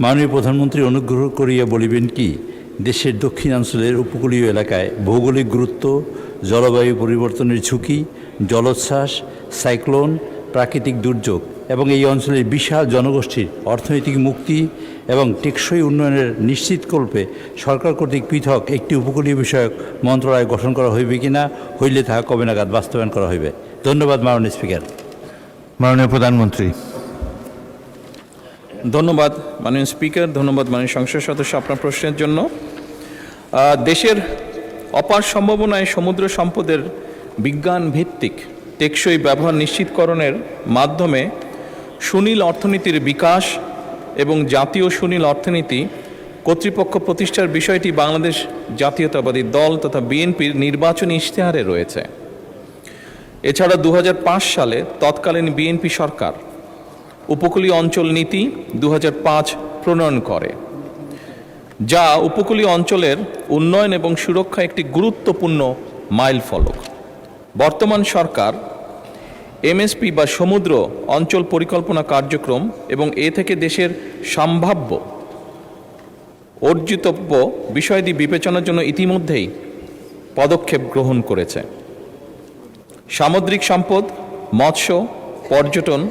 মাননীয় প্রধানমন্ত্রী অনুগ্রহ করিয়া বলিবেন কি, দেশের দক্ষিণাঞ্চলের উপকূলীয় এলাকায় ভৌগোলিক গুরুত্ব, জলবায়ু পরিবর্তনের ঝুঁকি, জলোচ্ছ্বাস, সাইক্লোন, প্রাকৃতিক দুর্যোগ এবং এই অঞ্চলের বিশাল জনগোষ্ঠীর অর্থনৈতিক মুক্তি এবং টেকসই উন্নয়নের নিশ্চিতকল্পে সরকার কর্তৃক পৃথক একটি উপকূলীয় বিষয়ক মন্ত্রণালয় গঠন করা হইবে কিনা, হইলে তাহা কবে নাগাদ বাস্তবায়ন করা হইবে? ধন্যবাদ মাননীয় স্পিকার। মাননীয় প্রধানমন্ত্রী। ধন্যবাদ মাননীয় স্পিকার, ধন্যবাদ মাননীয় সংসদ সদস্য আপনার প্রশ্নের জন্য। দেশের অপার সম্ভাবনায় সমুদ্র সম্পদের বিজ্ঞান ভিত্তিক টেকসই ব্যবহার নিশ্চিতকরণের মাধ্যমে সুনীল অর্থনীতির বিকাশ এবং জাতীয় সুনীল অর্থনীতি কর্তৃপক্ষ প্রতিষ্ঠার বিষয়টি বাংলাদেশ জাতীয়তাবাদী দল তথা বিএনপির নির্বাচনী ইশতেহারে রয়েছে। এছাড়া 2005 সালে তৎকালীন বিএনপি সরকার উপকূলীয় অঞ্চল নীতি 2005 প্রণয়ন করে, যা উপকূলীয় অঞ্চলের উন্নয়ন এবং সুরক্ষা একটি গুরুত্বপূর্ণ মাইলফলক। বর্তমান সরকার এমএসপি বা সমুদ্র অঞ্চল পরিকল্পনা কার্যক্রম এবং এ থেকে দেশের সম্ভাব্য অর্জিতব্য বিষয়াদি বিবেচনার জন্য ইতিমধ্যেই পদক্ষেপ গ্রহণ করেছে। সামুদ্রিক সম্পদ, মৎস্য, পর্যটন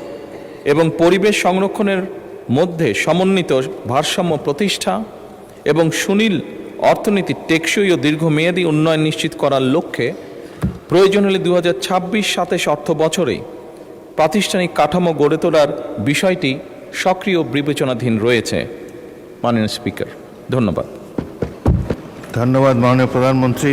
এবং পরিবেশ সংরক্ষণের মধ্যে সমন্বিত ভারসাম্য প্রতিষ্ঠা এবং সুনীল অর্থনীতির টেকসই ও দীর্ঘমেয়াদী উন্নয়ন নিশ্চিত করার লক্ষ্যে প্রয়োজন হলে 2026-27 অর্থ বছরেই প্রাতিষ্ঠানিক কাঠামো গড়ে তোলার বিষয়টি সক্রিয় বিবেচনাধীন রয়েছে। মাননীয় স্পিকার, ধন্যবাদ। ধন্যবাদ মাননীয় প্রধানমন্ত্রী।